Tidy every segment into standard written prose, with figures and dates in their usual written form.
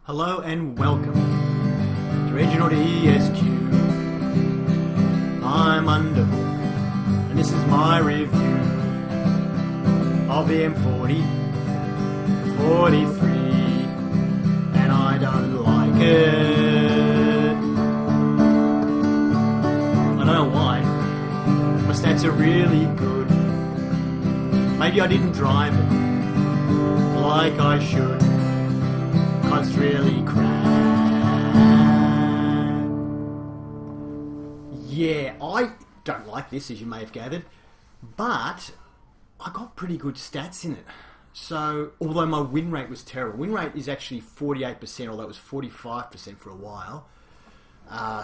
Hello and welcome to Reginaldesq. I'm Underhook, and this is my review of the M40, 43, and I don't like it. I don't know why. My stats are really good. Maybe I didn't drive it like I should. It's really crap. Yeah, I don't like this, as you may have gathered, but I got pretty good stats in it. So, although my win rate was terrible, win rate is actually 48%, although it was 45% for a while.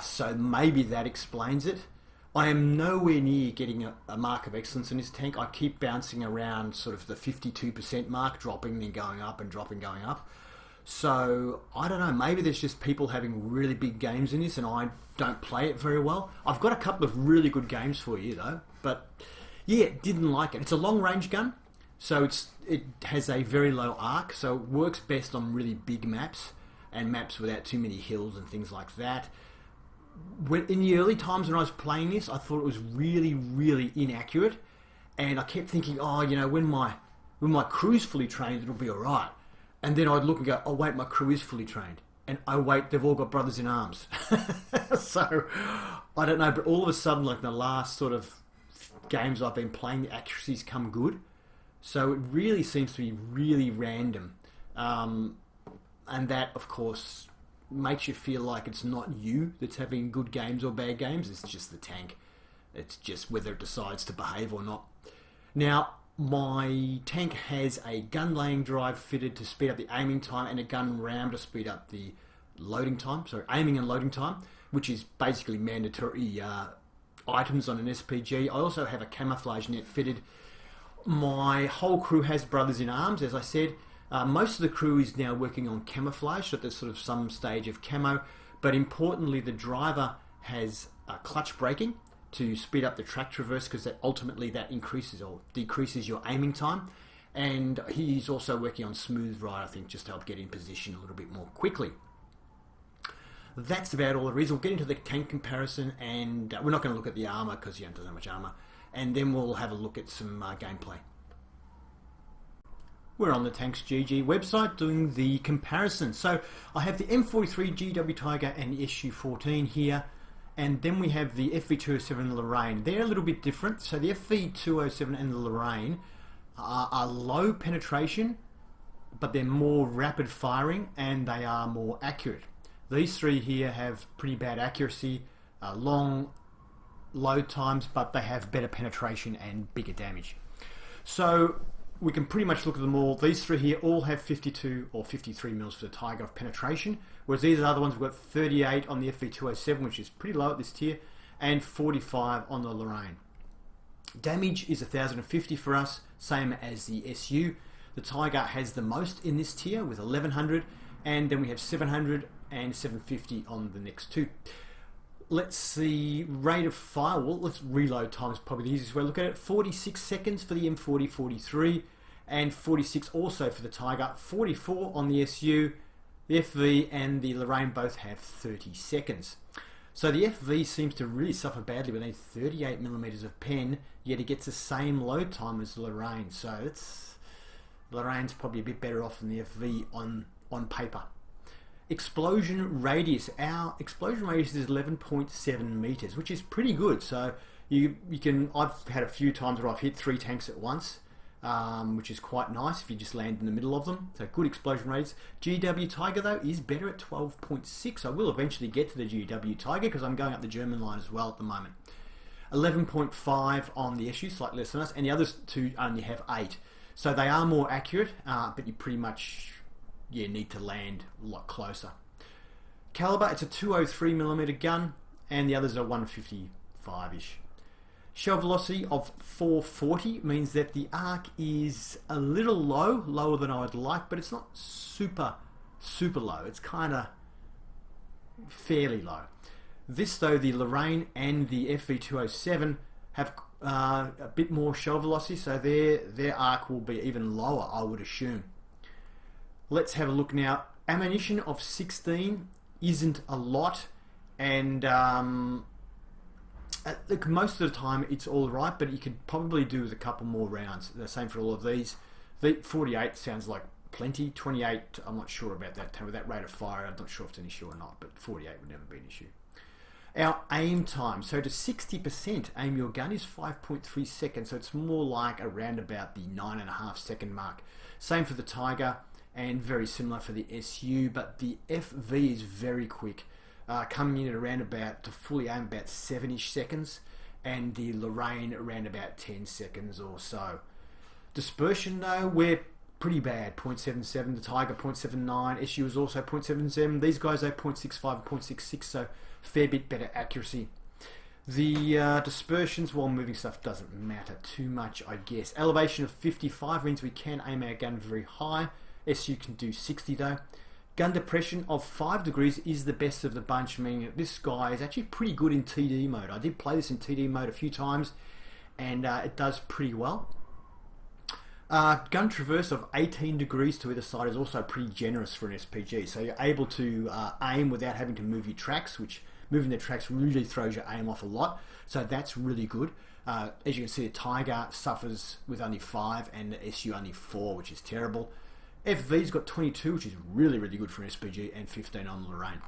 So maybe that explains it. I am nowhere near getting a mark of excellence in this tank. I keep bouncing around sort of the 52% mark, dropping, then going up and dropping, going up. So, I don't know, maybe there's just people having really big games in this and I don't play it very well. I've got a couple of really good games for you though, but yeah, didn't like it. It's a long range gun, so it has a very low arc, so it works best on really big maps and maps without too many hills and things like that. In the early times when I was playing this, I thought it was really, really inaccurate, and I kept thinking, oh, you know, when my crew's fully trained, it'll be alright. And then I'd look and go, oh wait, my crew is fully trained. And oh wait, they've all got brothers in arms. So, I don't know, but all of a sudden, like the last sort of games I've been playing, the accuracy's come good. So it really seems to be really random. And that, of course, makes you feel like it's not you that's having good games or bad games, it's just the tank. It's just whether it decides to behave or not. Now, my tank has a gun laying drive fitted to speed up the aiming time and a gun ram to speed up the loading time, so aiming and loading time, which is basically mandatory items on an SPG. I also have a camouflage net fitted. My whole crew has brothers in arms, as I said. Most of the crew is now working on camouflage, so there's sort of some stage of camo, but importantly the driver has clutch braking to speed up the track traverse, because ultimately that increases or decreases your aiming time. And he's also working on smooth ride, I think, just to help get in position a little bit more quickly. That's about all there is. We'll get into the tank comparison, and we're not going to look at the armour because you don't have much armour, and then we'll have a look at some gameplay. We're on the Tanks GG website doing the comparison. So I have the M43 GW Tiger and the SU-14 here. And then we have the FV207 and the Lorraine. They're a little bit different. So the FV207 and the Lorraine are low penetration, but they're more rapid firing and they are more accurate. These three here have pretty bad accuracy, long load times, but they have better penetration and bigger damage. So we can pretty much look at them all. These three here all have 52 or 53 mils for the Tiger of penetration, whereas these other ones, we've got 38 on the FV207, which is pretty low at this tier, and 45 on the Lorraine. Damage is 1050 for us, same as the SU. The Tiger has the most in this tier with 1100, and then we have 700 and 750 on the next two. Let's see, rate of fire. Well, let's reload time is probably the easiest way to look at it. 46 seconds for the M40 43, and 46 also for the Tiger. 44 on the SU. The FV and the Lorraine both have 30 seconds. So the FV seems to really suffer badly with a 38mm of pen, yet it gets the same load time as the Lorraine. So Lorraine's probably a bit better off than the FV on paper. Explosion radius. Our explosion radius is 11.7 meters, which is pretty good. So you can. I've had a few times where I've hit 3 tanks at once, which is quite nice if you just land in the middle of them. So good explosion radius. GW Tiger though is better at 12.6. I will eventually get to the GW Tiger because I'm going up the German line as well at the moment. 11.5 on the SU, slightly less than us, and the others two only have 8. So they are more accurate, but you pretty much need to land a lot closer. Caliber, it's a 203mm gun, and the others are 155-ish. Shell velocity of 440 means that the arc is a little lower than I would like, but it's not super low. It's kind of fairly low. This though, the Lorraine and the FV207 have a bit more shell velocity, so their arc will be even lower, I would assume. Let's have a look now. Ammunition of 16 isn't a lot, and look, most of the time it's all right, but you could probably do with a couple more rounds. The same for all of these. The 48 sounds like plenty. 28, I'm not sure about that. With that rate of fire, I'm not sure if it's an issue or not, but 48 would never be an issue. Our aim time, so to 60% aim your gun is 5.3 seconds, so it's more like around about the 9.5 second mark. Same for the Tiger, and very similar for the SU, but the FV is very quick, coming in at around about, to fully aim, about 7-ish seconds, and the Lorraine around about 10 seconds or so. Dispersion though, we're pretty bad, 0.77, the Tiger 0.79, SU is also 0.77, these guys are 0.65 and 0.66, so fair bit better accuracy. The dispersions while moving stuff doesn't matter too much, I guess. Elevation of 55 means we can aim our gun very high. SU can do 60 though. Gun depression of 5 degrees is the best of the bunch, meaning that this guy is actually pretty good in TD mode. I did play this in TD mode a few times, and it does pretty well. Gun traverse of 18 degrees to either side is also pretty generous for an SPG, so you're able to aim without having to move your tracks, which moving the tracks really throws your aim off a lot, so that's really good. As you can see, the Tiger suffers with only 5 and the SU only 4, which is terrible. FV's got 22, which is really, really good for an SPG, and 15 on the Lorraine.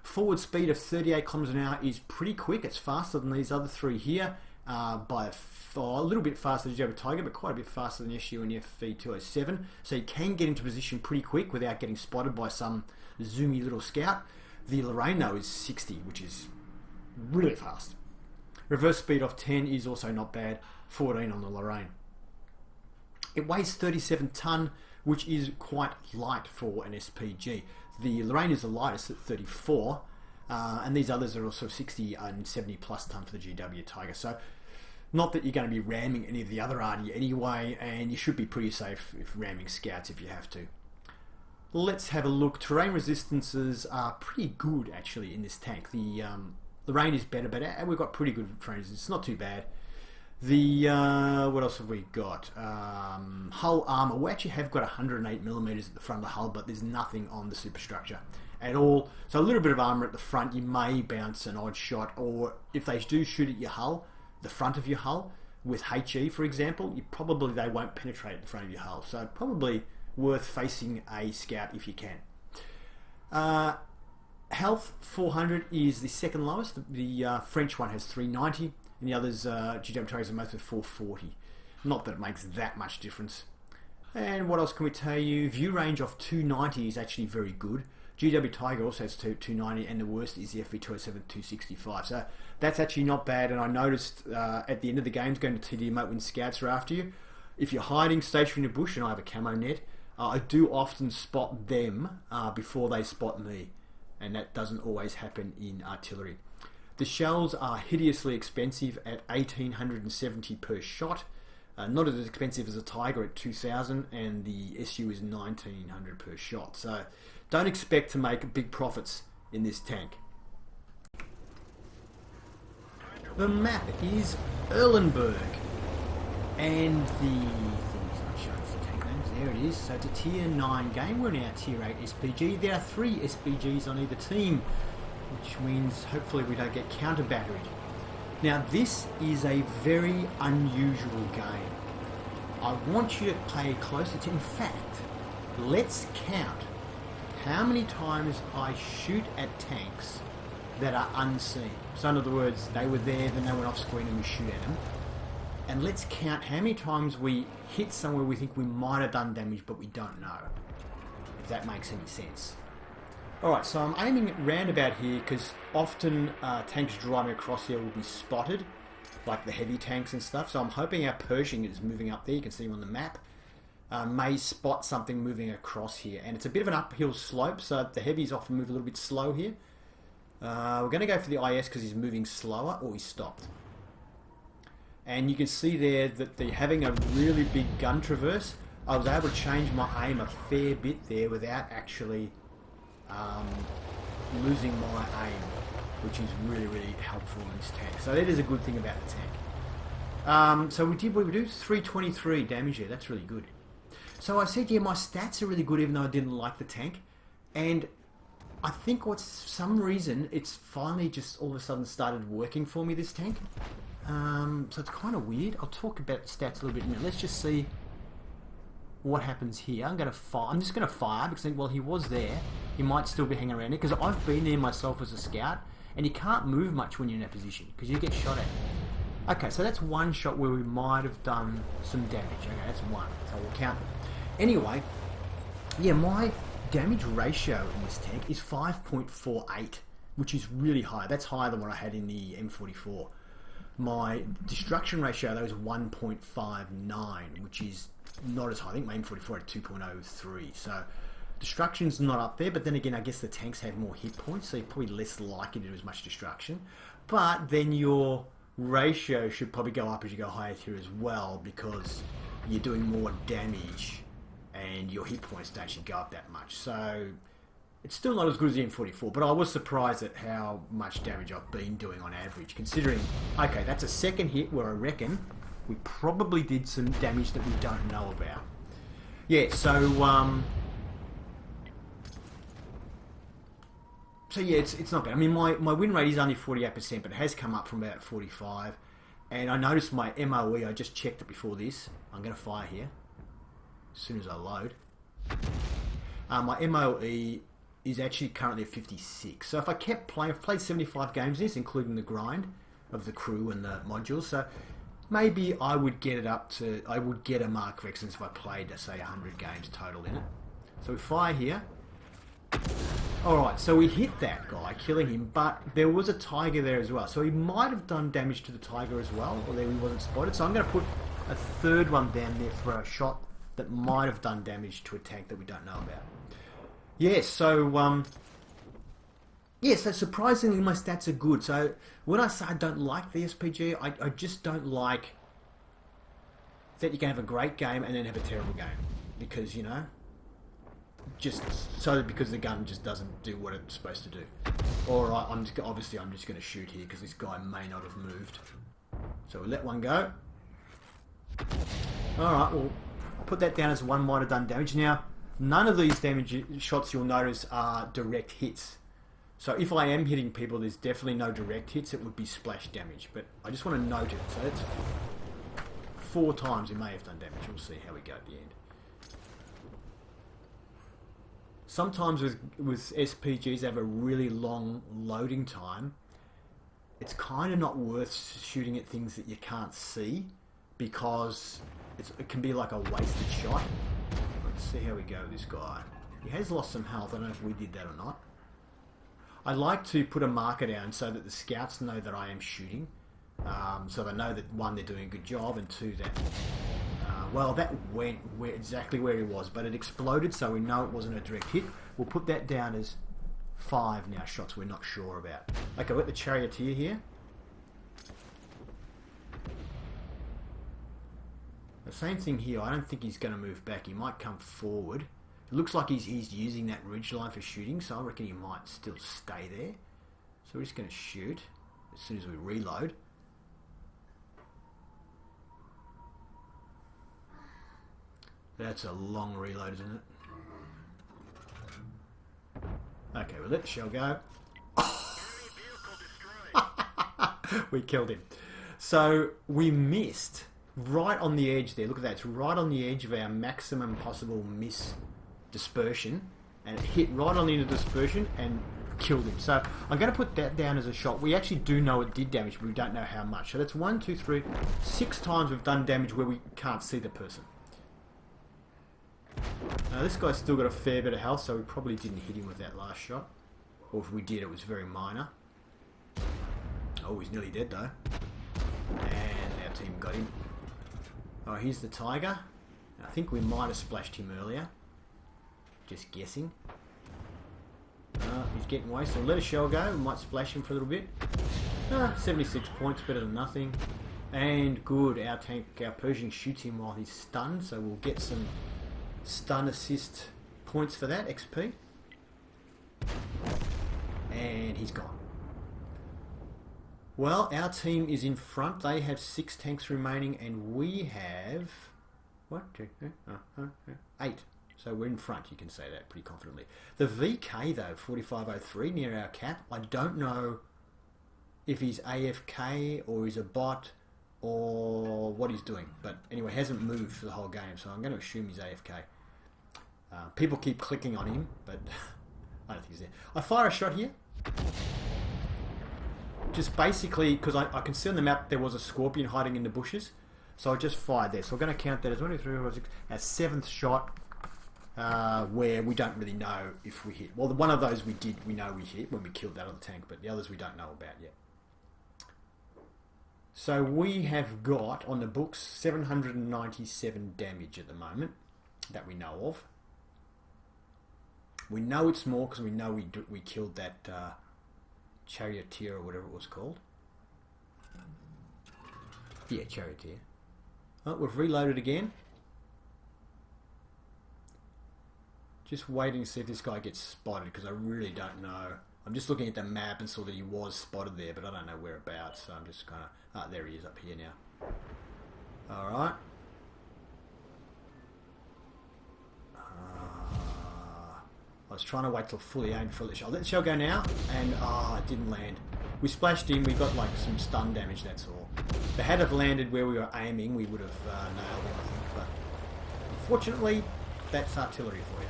Forward speed of 38 km an hour is pretty quick. It's faster than these other three here, by a little bit faster than the Tiger, but quite a bit faster than SU and FV207. So you can get into position pretty quick without getting spotted by some zoomy little scout. The Lorraine though is 60, which is really fast. Reverse speed of 10 is also not bad, 14 on the Lorraine. It weighs 37 tonne, which is quite light for an SPG. The Lorraine is the lightest at 34, and these others are also 60 and 70 plus tonne for the GW Tiger. So not that you're going to be ramming any of the other arty anyway, and you should be pretty safe if ramming scouts if you have to. Let's have a look. Terrain resistances are pretty good actually in this tank. The Lorraine is better, but we've got pretty good terrain resistance. It's not too bad. The what else have we got? Hull armor. We actually have got 108mm at the front of the hull, but there's nothing on the superstructure at all. So a little bit of armor at the front. You may bounce an odd shot, or if they do shoot at your hull, the front of your hull with HE, for example, they won't penetrate the front of your hull. So probably worth facing a scout if you can. Health 400 is the second lowest. The French one has 390. And the others, GW Tigers are most with 440. Not that it makes that much difference. And what else can we tell you? View range of 290 is actually very good. GW Tiger also has 290, and the worst is the FV207 265. So that's actually not bad. And I noticed at the end of the games, going to TD mode when scouts are after you, if you're hiding, stationary in a bush, and I have a camo net, I do often spot them before they spot me. And that doesn't always happen in artillery. The shells are hideously expensive at 1,870 per shot. Not as expensive as a Tiger at 2,000, and the SU is 1,900 per shot. So don't expect to make big profits in this tank. The map is Erlenberg, and the thing's not showing us the tank names. There it is. So it's a tier 9 game. We're in our tier 8 SPG. There are 3 SPGs on either team, which means hopefully we don't get counter-batteried. Now this is a very unusual game. I want you to pay close attention. In fact, let's count how many times I shoot at tanks that are unseen. So in other words, they were there, then they went off screen and we shoot at them. And let's count how many times we hit somewhere we think we might have done damage but we don't know. If that makes any sense. Alright, so I'm aiming at roundabout here because often tanks driving across here will be spotted, like the heavy tanks and stuff. So I'm hoping our Pershing is moving up there. You can see him on the map. May spot something moving across here. And it's a bit of an uphill slope, so the heavies often move a little bit slow here. We're going to go for the IS because he's moving slower. Oh, he's stopped. And you can see there that they're having a really big gun traverse. I was able to change my aim a fair bit there without actually losing my aim, which is really, really helpful in this tank. So that is a good thing about the tank. So we did what we do, 323 damage here. That's really good. So I said, yeah, my stats are really good even though I didn't like the tank. And I think for some reason, it's finally just all of a sudden started working for me, this tank. So it's kind of weird. I'll talk about the stats a little bit in a minute. Let's just see what happens here. I'm just going to fire because, well, he was there. He might still be hanging around here because I've been there myself as a scout, and you can't move much when you're in that position because you get shot at. Okay, so that's one shot where we might have done some damage. Okay, that's one, so we'll count them. Anyway, yeah, my damage ratio in this tank is 5.48, which is really high. That's higher than what I had in the M44. My destruction ratio, though, is 1.59, which is not as high. I think my M44 had 2.03, so destruction's not up there, but then again, I guess the tanks have more hit points, so you're probably less likely to do as much destruction. But then your ratio should probably go up as you go higher tier as well, because you're doing more damage and your hit points don't actually go up that much. So it's still not as good as the M44, but I was surprised at how much damage I've been doing on average, considering, okay, that's a second hit where I reckon we probably did some damage that we don't know about. Yeah, so yeah, it's not bad. I mean, my win rate is only 48%, but it has come up from about 45. And I noticed my MOE, I just checked it before this. I'm going to fire here as soon as I load. My MOE is actually currently at 56. So if I kept playing, I've played 75 games in this, including the grind of the crew and the modules. So maybe I would get it up to, I would get a mark of excellence if I played, say, 100 games total in it. So we fire here. Alright, so we hit that guy, killing him, but there was a tiger there as well. So he might have done damage to the tiger as well, although he wasn't spotted. So I'm going to put a third one down there for a shot that might have done damage to a tank that we don't know about. Yeah, so surprisingly my stats are good. So when I say I don't like the SPG, I just don't like that you can have a great game and then have a terrible game. Because, you know, because the gun just doesn't do what it's supposed to do. Alright, I'm just going to shoot here because this guy may not have moved. So we'll let one go. Alright, well, I'll put that down as one might have done damage. Now, none of these damage shots you'll notice are direct hits. So if I am hitting people, there's definitely no direct hits. It would be splash damage. But I just want to note it. So that's 4 times he may have done damage. We'll see how we go at the end. Sometimes with SPGs they have a really long loading time. It's kind of not worth shooting at things that you can't see because it can be like a wasted shot. Let's see how we go with this guy. He has lost some health. I don't know if we did that or not. I like to put a marker down so that the scouts know that I am shooting. So they know that, 1, they're doing a good job, and 2, that... well, that went exactly where he was, but it exploded, so we know it wasn't a direct hit. We'll put that down as 5 now shots we're not sure about. Okay, we've got the charioteer here. The same thing here. I don't think he's going to move back. He might come forward. It looks like he's using that ridgeline for shooting, so I reckon he might still stay there. So we're just going to shoot as soon as we reload. That's a long reload, isn't it? Okay, we'll let the shell go. We killed him. So we missed right on the edge there. Look at that. It's right on the edge of our maximum possible miss dispersion. And it hit right on the end of dispersion and killed him. So I'm going to put that down as a shot. We actually do know it did damage, but we don't know how much. So that's 1, 2, 3, 6 times we've done damage where we can't see the person. Now this guy's still got a fair bit of health, so we probably didn't hit him with that last shot. Or if we did, it was very minor. Oh, he's nearly dead though. And our team got him. Oh, here's the tiger. I think we might have splashed him earlier. Just guessing. He's getting away, so let a shell go. We might splash him for a little bit. 76 points, better than nothing. And good, our Persian shoots him while he's stunned, so we'll get some stun assist points for that, XP. And he's gone. Well, our team is in front. They have 6 tanks remaining, and we have What? 8. So we're in front, you can say that pretty confidently. The VK though, 4503 near our cap, I don't know if he's AFK or he's a bot or what he's doing. But anyway, he hasn't moved for the whole game, so I'm going to assume he's AFK. People keep clicking on him, but I don't think he's there. I fire a shot here. Just basically, because I can see on the map there was a scorpion hiding in the bushes. So I just fired there. So we're going to count that as 1, 2, 3, 4, 5, 6, our 7th shot, where we don't really know if we hit. Well, one of those we know we hit when we killed that other tank, but the others we don't know about yet. So we have got, on the books, 797 damage at the moment, that we know of. We know it's more because we know we killed that charioteer or whatever it was called. Yeah, charioteer. Oh, we've reloaded again. Just waiting to see if this guy gets spotted because I really don't know. I'm just looking at the map and saw that he was spotted there, but I don't know whereabouts. So I'm just kind of... Ah, there he is up here now. Alright. I was trying to wait till fully aimed for the shot. I'll let the shell go now, and it didn't land. We splashed in, we got like some stun damage, that's all. If it had have landed where we were aiming, we would have nailed him, I think, but unfortunately, that's artillery for you.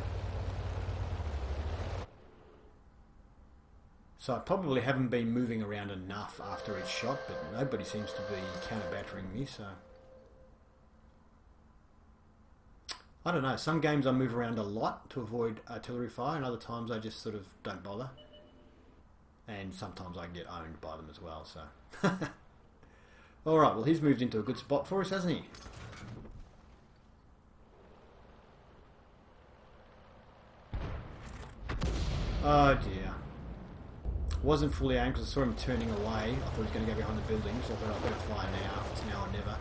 So I probably haven't been moving around enough after each shot, but nobody seems to be counter-battering me, so... I don't know, some games I move around a lot to avoid artillery fire, and other times I just sort of don't bother. And sometimes I get owned by them as well, so... Alright, well he's moved into a good spot for us, hasn't he? Oh dear. Wasn't fully aimed because I saw him turning away. I thought he was going to go behind the buildings, so I thought I'd better fire now. It's now or never.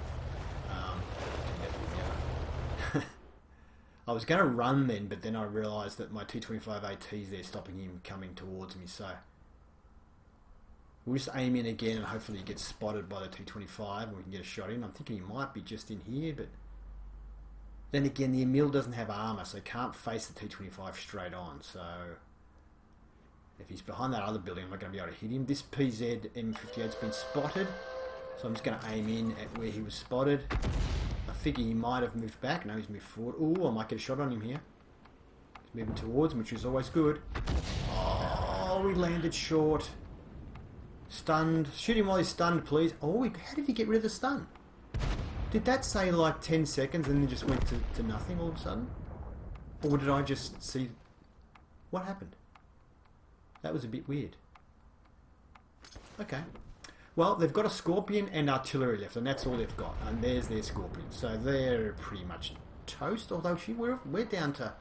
I was going to run then, but then I realised that my T25 AT's there stopping him coming towards me, so... We'll just aim in again and hopefully he gets spotted by the T25 and we can get a shot in. I'm thinking he might be just in here, but... Then again, the Emil doesn't have armour, so he can't face the T25 straight on, so... If he's behind that other building, I'm not going to be able to hit him. This PZ M58's been spotted, so I'm just going to aim in at where he was spotted. I figure he might have moved back. No, he's moved forward. Ooh, I might get a shot on him here. He's moving towards him, which is always good. Oh, we landed short. Stunned. Shoot him while he's stunned, please. Oh, how did he get rid of the stun? Did that say like 10 seconds and then just went to nothing all of a sudden? Or did I just see... What happened? That was a bit weird. Okay. Well, they've got a Scorpion and artillery left, and that's all they've got. And there's their Scorpion. So they're pretty much toast, although we're down to...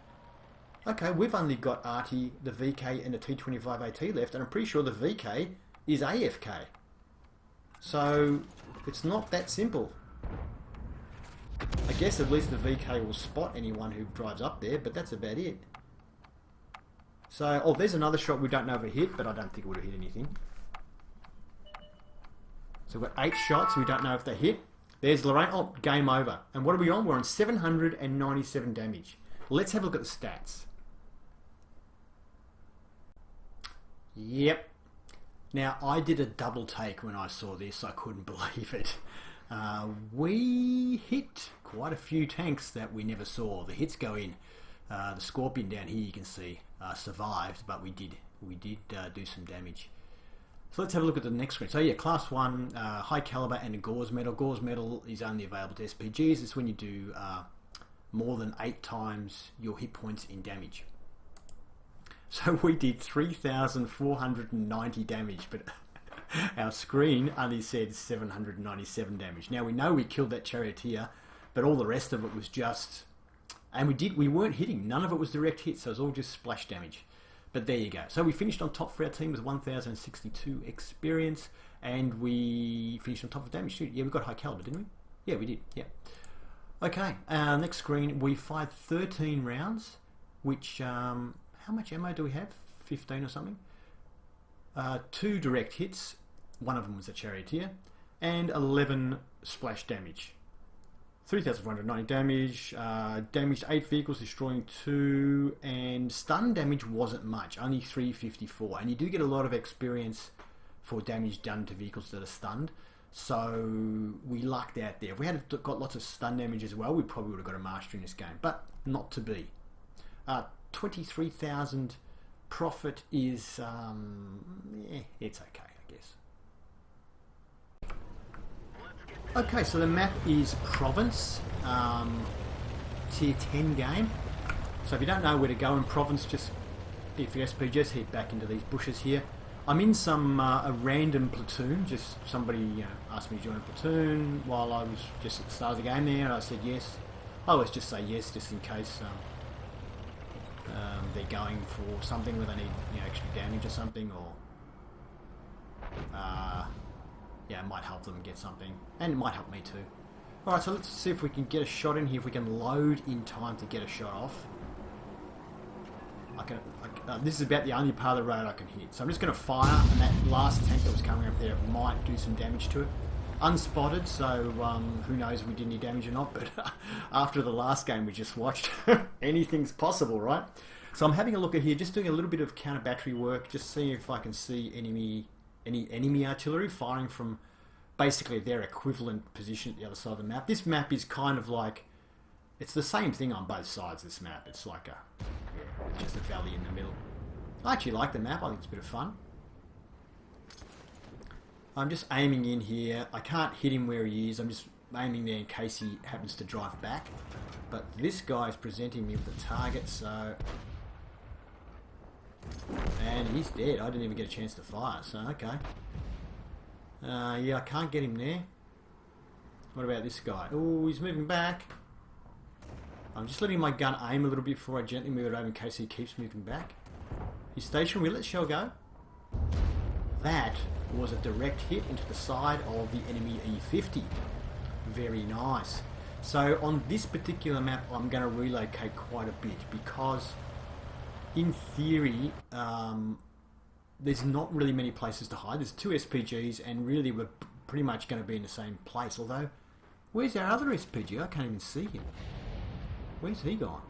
Okay, we've only got Arty, the VK, and the T25 AT left, and I'm pretty sure the VK is AFK. So, it's not that simple. I guess at least the VK will spot anyone who drives up there, but that's about it. So, oh, there's another shot we don't know if it hit, but I don't think it would have hit anything. So we've got 8 shots, we don't know if they hit. There's Lorraine. Oh, game over. And what are we on? We're on 797 damage. Let's have a look at the stats. Yep. Now, I did a double take when I saw this. I couldn't believe it. We hit quite a few tanks that we never saw. The hits go in. The Scorpion down here, you can see, survived, but we did do some damage. So let's have a look at the next screen. So yeah, Class 1, High Caliber and a Gauze Medal. Gauze Medal is only available to SPGs. It's when you do more than 8 times your hit points in damage. So we did 3,490 damage, but our screen only said 797 damage. Now we know we killed that charioteer, but all the rest of it was just... And we weren't hitting. None of it was direct hits, so it was all just splash damage. But there you go. So we finished on top for our team with 1,062 experience, and we finished on top of damage too. Yeah, we got high caliber, didn't we? Yeah, we did. Yeah. Okay. Next screen, we fired 13 rounds, which how much ammo do we have? 15 or something. 2 direct hits. One of them was a charioteer, and 11 splash damage. 3,490 damage, damaged 8 vehicles, destroying 2, and stun damage wasn't much, only 354. And you do get a lot of experience for damage done to vehicles that are stunned. So we lucked out there. If we had got lots of stun damage as well, we probably would have got a master in this game, but not to be. 23,000 profit is, yeah, it's okay, I guess. Okay, so the map is Province, tier 10 game. So if you don't know where to go in Province, just if you're SPG, just head back into these bushes here. I'm in a random platoon, just somebody asked me to join a platoon while I was just at the start of the game there, and I said yes. I always just say yes, just in case they're going for something where they need extra damage or something, or yeah, it might help them get something, and it might help me too. Alright, so let's see if we can get a shot in here, if we can load in time to get a shot off. This is about the only part of the road I can hit, so I'm just going to fire, and that last tank that was coming up there might do some damage to it. Unspotted, so who knows if we did any damage or not, but after the last game we just watched, anything's possible, right? So I'm having a look at here, just doing a little bit of counter battery work, just seeing if I can see any enemy artillery firing from basically their equivalent position at the other side of the map. This map is kind of like, it's the same thing on both sides of this map. It's like just a valley in the middle. I actually like the map, I think it's a bit of fun. I'm just aiming in here. I can't hit him where he is, I'm just aiming there in case he happens to drive back. But this guy is presenting me with a target, so... And he's dead. I didn't even get a chance to fire, so okay. Yeah, I can't get him there. What about this guy? Oh, he's moving back. I'm just letting my gun aim a little bit before I gently move it over in case he keeps moving back. He's stationary. We let shell go. That was a direct hit into the side of the enemy E50. Very nice. So on this particular map, I'm going to relocate quite a bit because, in theory, there's not really many places to hide. There's 2 SPGs, and really we're pretty much going to be in the same place. Although, where's our other SPG? I can't even see him. Where's he gone?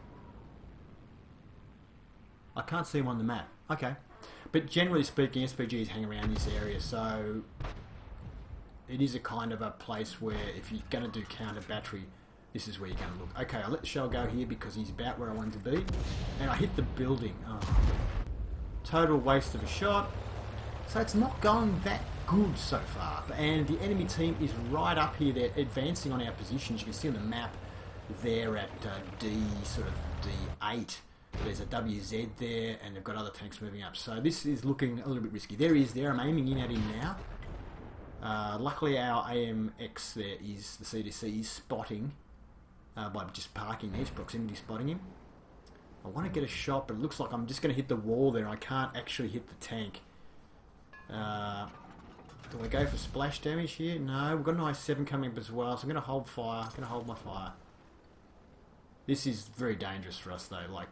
I can't see him on the map. Okay. But generally speaking, SPGs hang around this area, so it is a kind of a place where if you're going to do counter battery, this is where you're going to look. Okay, I'll let the shell go here because he's about where I want him to be. And I hit the building. Oh. Total waste of a shot. So it's not going that good so far. And the enemy team is right up here. They're advancing on our positions. You can see on the map they're at sort of D8. There's a WZ there, and they've got other tanks moving up. So this is looking a little bit risky. There he is there. I'm aiming in at him now. Luckily our AMX there is, the CDC is spotting by just parking there. He's proximity spotting him. I want to get a shot, but it looks like I'm just going to hit the wall there. I can't actually hit the tank. Do I go for splash damage here? No, we've got an I-7 coming up as well, so I'm going to hold fire. I'm going to hold my fire. This is very dangerous for us though. Like,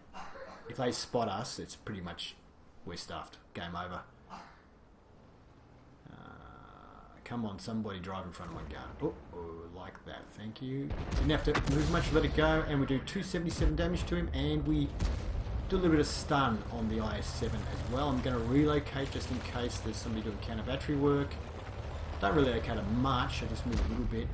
if they spot us, it's pretty much, we're stuffed. Game over. Come on, somebody drive in front of my gun. Oh, like that. Thank you. Didn't have to move much, let it go, and we do 277 damage to him, and we do a little bit of stun on the IS-7 as well. I'm going to relocate just in case there's somebody doing counter battery work. Don't relocate it much, I just move a little bit.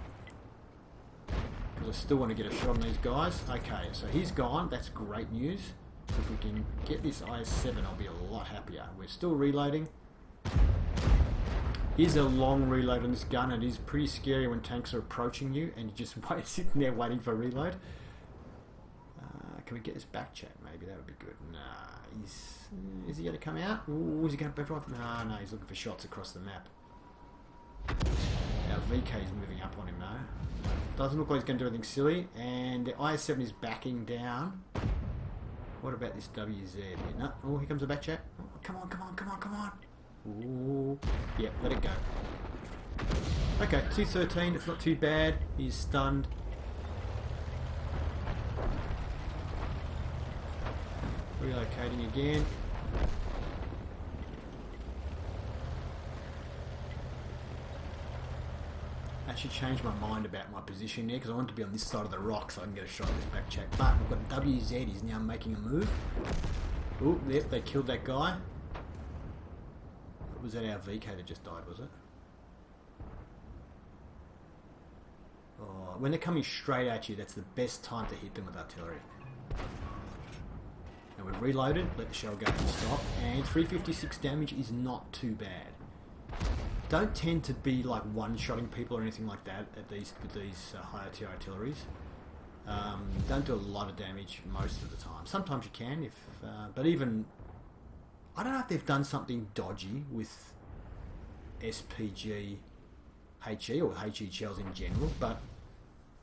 Because I still want to get a shot on these guys. Okay, so he's gone. That's great news. If we can get this IS-7, I'll be a lot happier. We're still reloading. Here's a long reload on this gun, and it is pretty scary when tanks are approaching you and you're just sitting there waiting for a reload. Can we get this back check? Maybe that would be good. Nah, is he going to come out? Ooh, is he going to back off? No, he's looking for shots across the map. Our VK is moving up on him though. Doesn't look like he's going to do anything silly, and the IS-7 is backing down. What about this WZ here? No. Oh, here comes the back check. Oh, come on, come on, come on, come on. Ooh. Yep, let it go. Okay, 213, it's not too bad. He's stunned. Relocating again. A actually changed my mind about my position there because I want to be on this side of the rock so I can get a shot of this back check. But we've got WZ, he's now making a move. Oh, yep, they killed that guy. Was that our VK that just died, was it? Oh, when they're coming straight at you, that's the best time to hit them with artillery. And we've reloaded, let the shell go and stop, and 356 damage is not too bad. Don't tend to be like one-shotting people or anything like that at these with these higher tier artilleries. Don't do a lot of damage most of the time. Sometimes you can, but even I don't know if they've done something dodgy with SPG HE or HE shells in general, but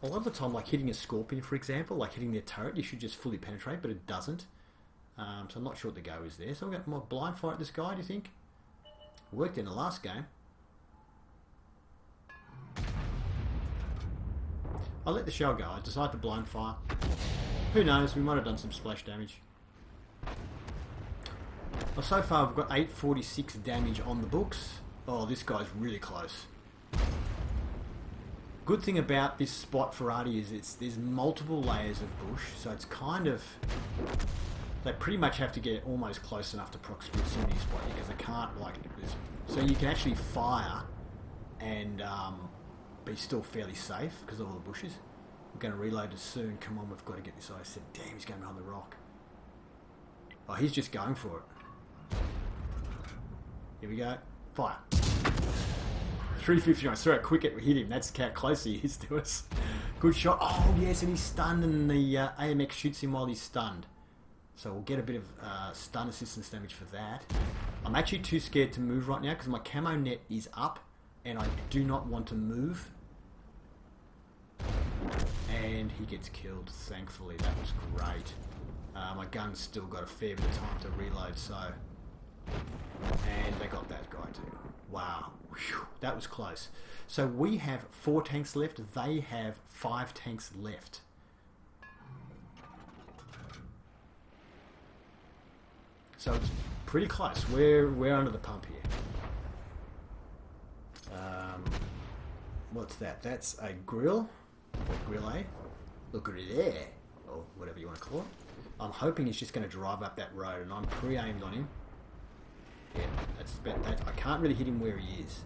a lot of the time, like hitting a Scorpion, for example, like hitting their turret, you should just fully penetrate, but it doesn't. So I'm not sure what the go is there. So we've got more blind fire at this guy, do you think? Worked in the last game. I'll let the shell go. I decide to blind fire. Who knows, we might have done some splash damage. Well, so far we've got 846 damage on the books. Oh, this guy's really close. Good thing about this spot for Artie is there's multiple layers of bush, so it's kind of... They pretty much have to get almost close enough to proximity spot you because they can't like this. So you can actually fire and be still fairly safe because of all the bushes. We're going to reload it soon. Come on, we've got to get this ice set. Damn, he's going behind the rock. Oh, he's just going for it. Here we go. Fire. 359. Sorry how quick it hit him. That's how close he is to us. Good shot. Oh, yes, and he's stunned and the AMX shoots him while he's stunned. So we'll get a bit of stun assistance damage for that. I'm actually too scared to move right now because my camo net is up and I do not want to move. And he gets killed, thankfully. That was great. My gun's still got a fair bit of time to reload, so... And they got that guy too. Wow. Whew, that was close. So we have 4 tanks left. They have 5 tanks left. So it's pretty close. We're under the pump here. What's that? That's a grill. Or grill A. Look at it there. Or whatever you want to call it. I'm hoping he's just going to drive up that road and I'm pre-aimed on him. Yeah, that's about that. I can't really hit him where he is.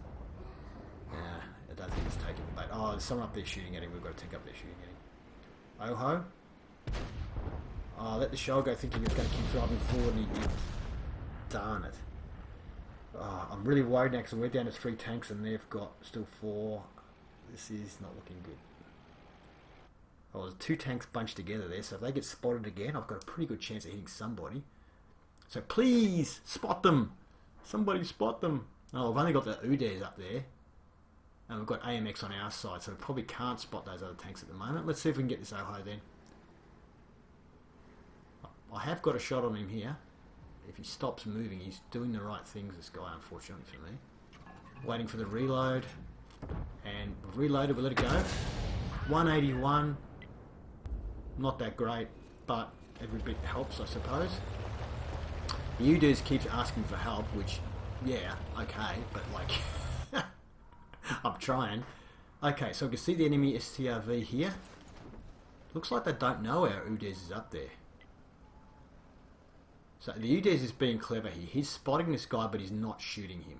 I don't think he's taking the bait. Oh, there's someone up there shooting at him. We've got to take up there shooting at him. Oh-ho. Oh, let the shell go thinking it's going to keep driving forward and he did. Darn it. Oh, I'm really worried now because we're down to 3 tanks and they've got still 4. This is not looking good. Oh, there's 2 tanks bunched together there, so if they get spotted again, I've got a pretty good chance of hitting somebody. So please, spot them! Somebody spot them! Oh, I've only got the Udares up there. And we've got AMX on our side, so we probably can't spot those other tanks at the moment. Let's see if we can get this Oho then. I have got a shot on him here. If he stops moving, he's doing the right things, this guy, unfortunately for me. Waiting for the reload. And we've reloaded, we'll let it go. 181. Not that great, but every bit helps, I suppose. The Udares keeps asking for help, which, yeah, okay, but like, I'm trying. Okay, so we can see the enemy STRV here. Looks like they don't know our Udares is up there. So the Udares is being clever here. He's spotting this guy, but he's not shooting him.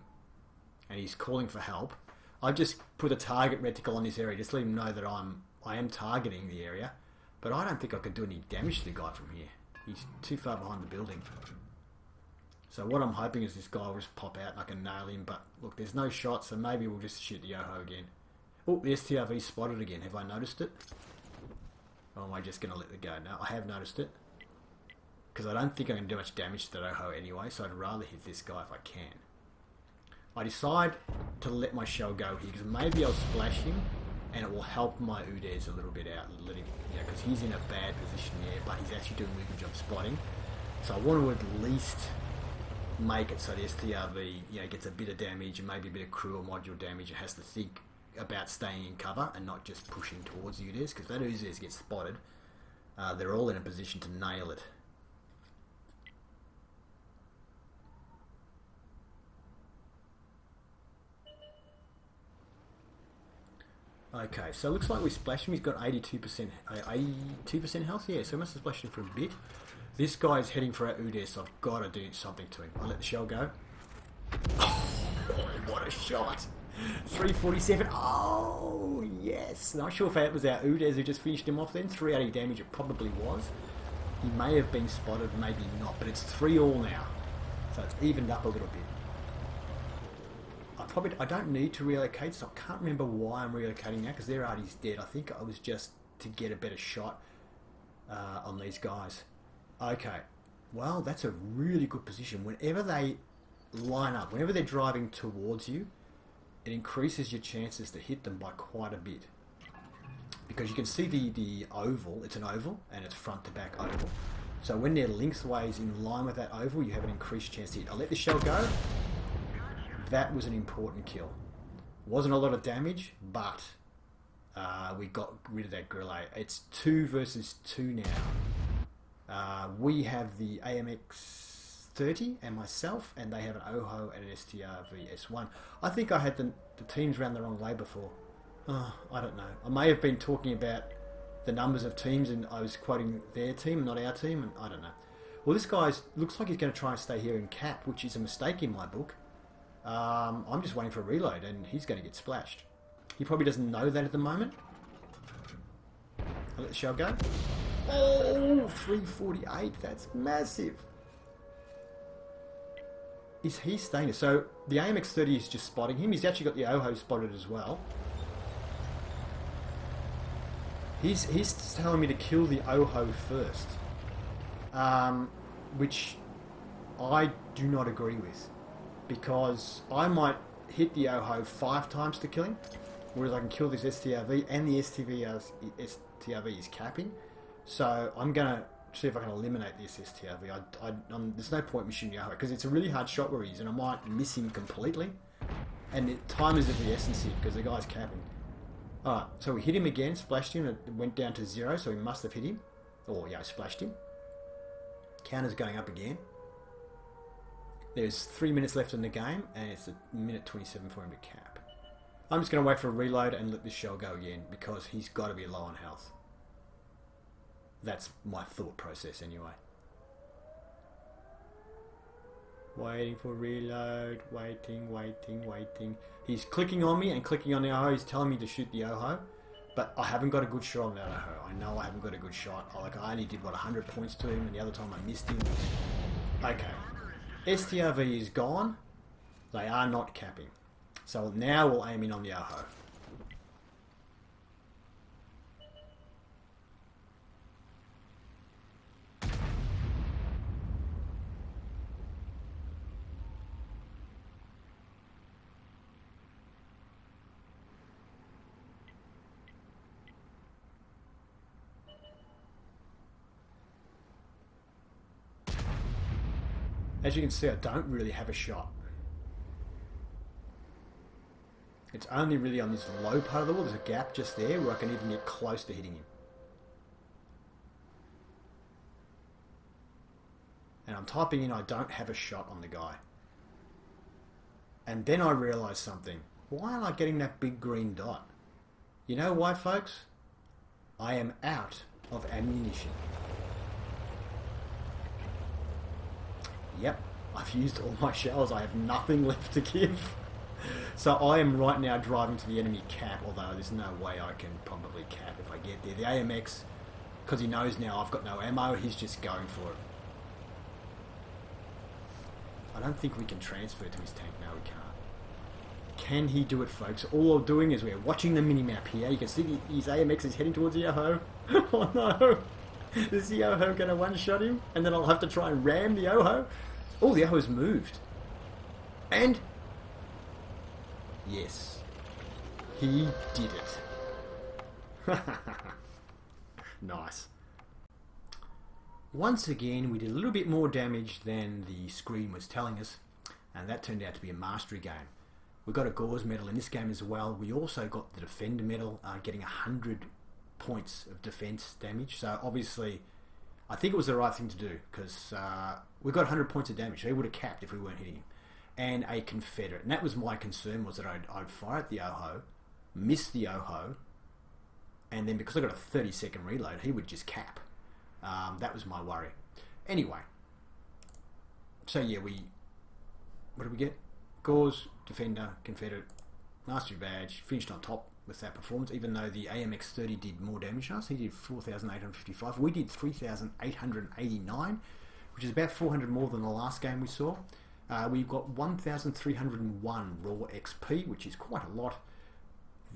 And he's calling for help. I just put a target reticle on this area, just let him know that I am targeting the area. But I don't think I can do any damage to the guy from here. He's too far behind the building. So what I'm hoping is this guy will just pop out and I can nail him. But look, there's no shot, so maybe we'll just shoot the Yoho again. Oh, the STRV spotted again. Have I noticed it? Or am I just going to let it go? No, I have noticed it. Because I don't think I can do much damage to that Oho anyway, so I'd rather hit this guy if I can. I decide to let my shell go here, because maybe I'll splash him, and it will help my Udares a little bit out, because he's in a bad position there, but he's actually doing a really good job spotting. So I want to at least make it so the STRV gets a bit of damage, and maybe a bit of crew or module damage, and has to think about staying in cover, and not just pushing towards the Udares, because that Udares gets spotted. They're all in a position to nail it. Okay, so it looks like we splashed him. He's got 82% health. Yeah, so we must have splashed him for a bit. This guy's heading for our Udes. So I've got to do something to him. I'll let the shell go. Oh, what a shot! 347. Oh, yes. Not sure if that was our Udes who just finished him off then. 380 damage it probably was. He may have been spotted, maybe not. But it's 3-all now. So it's evened up a little bit. I don't need to relocate, so I can't remember why I'm relocating now, because their arty's dead. I think I was just to get a better shot on these guys. Okay, well, that's a really good position. Whenever they line up, whenever they're driving towards you, it increases your chances to hit them by quite a bit. Because you can see the oval, it's an oval, and it's front to back oval. So when they're lengthways in line with that oval, you have an increased chance to hit. I'll let the shell go. That was an important kill. Wasn't a lot of damage, but we got rid of that guerrilla. It's 2 versus 2 now. We have the AMX30 and myself, and they have an OHO and an STRV S1. I think I had the teams around the wrong way before. I don't know. I may have been talking about the numbers of teams, and I was quoting their team, not our team, and I don't know. Well, this guy looks like he's going to try and stay here in cap, which is a mistake in my book. I'm just waiting for a reload, and he's going to get splashed. He probably doesn't know that at the moment. I'll let the shell go. Oh, 348. That's massive. Is he staying there? So the AMX30 is just spotting him. He's actually got the OHO spotted as well. He's telling me to kill the OHO first. Which I do not agree with. Because I might hit the OHO 5 times to kill him, whereas I can kill this STRV, and the STRV is capping. So I'm going to see if I can eliminate this STRV. There's no point in shooting the OHO, because it's a really hard shot where he is, and I might miss him completely. And time is of the essence here, because the guy's capping. Alright, so we hit him again, splashed him, it went down to 0, so we must have hit him. Or, yeah, splashed him. Counter's going up again. There's 3 minutes left in the game, and it's 1:27 for him to cap. I'm just going to wait for a reload and let this shell go again, because he's got to be low on health. That's my thought process anyway. Waiting for reload, waiting. He's clicking on me and clicking on the OHO. He's telling me to shoot the OHO, but I haven't got a good shot on that OHO. I know I haven't got a good shot. I only did, 100 points to him, and the other time I missed him. Okay. STRV is gone. They are not capping. So now we'll aim in on the OHO. As you can see, I don't really have a shot. It's only really on this low part of the wall. There's a gap just there where I can even get close to hitting him. And I'm typing in, I don't have a shot on the guy. And then I realise something. Why am I getting that big green dot? You know why, folks? I am out of ammunition. Yep, I've used all my shells. I have nothing left to give. So I am right now driving to the enemy cap, although there's no way I can probably cap if I get there. The AMX, because he knows now I've got no ammo, he's just going for it. I don't think we can transfer to his tank. No, we can't. Can he do it, folks? All we're doing is we're watching the mini-map here. You can see his AMX is heading towards the OHO. Oh no! Is the OHO going to one-shot him? And then I'll have to try and ram the OHO? Oh, the OHO's moved. And... yes. He did it. Nice. Once again, we did a little bit more damage than the screen was telling us. And that turned out to be a mastery game. We got a Gauze medal in this game as well. We also got the Defender medal, getting 100 points of defense damage. So obviously, I think it was the right thing to do, because we got 100 points of damage. So he would have capped if we weren't hitting him. And a Confederate. And that was my concern, was that I'd fire at the OHO, miss the OHO, and then because I got a 30-second reload, he would just cap. That was my worry. Anyway, so yeah, what did we get? Gauze, Defender, Confederate, Mastery Badge, finished on top with that performance, even though the AMX30 did more damage than us. He did 4,855. We did 3,889, which is about 400 more than the last game we saw. We've got 1,301 raw XP, which is quite a lot.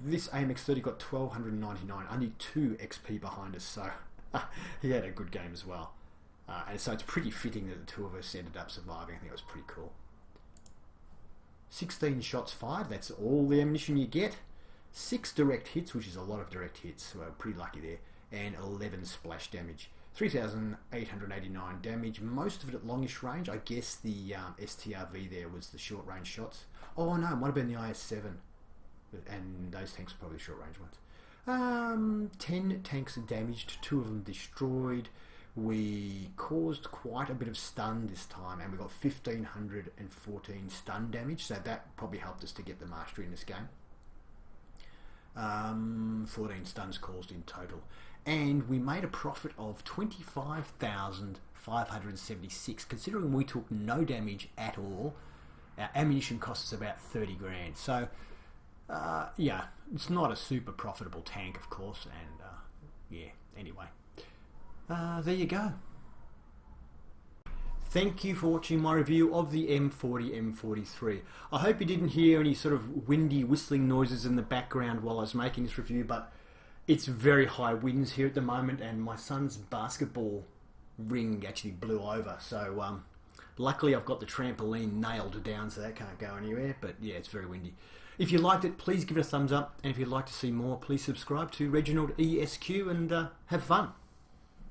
This AMX30 got 1,299, only 2 XP behind us, so he had a good game as well. And so it's pretty fitting that the two of us ended up surviving. I think it was pretty cool. 16 shots fired, that's all the ammunition you get. 6 direct hits, which is a lot of direct hits, so we're pretty lucky there. And 11 splash damage. 3,889 damage, most of it at longish range. I guess the STRV there was the short range shots. Oh no, it might have been the IS-7. And those tanks are probably the short range ones. 10 tanks are damaged, 2 of them destroyed. We caused quite a bit of stun this time, and we got 1,514 stun damage, so that probably helped us to get the mastery in this game. 14 stuns caused in total, and we made a profit of 25,576. Considering we took no damage at all, our ammunition cost us about 30 grand. So yeah, it's not a super profitable tank, of course, and yeah, anyway, there you go. Thank you for watching my review of the M40 M43. I hope you didn't hear any sort of windy whistling noises in the background while I was making this review, but it's very high winds here at the moment, and my son's basketball ring actually blew over. So luckily I've got the trampoline nailed down, so that can't go anywhere, but yeah, it's very windy. If you liked it, please give it a thumbs up, and if you'd like to see more, please subscribe to Reginaldesq and have fun.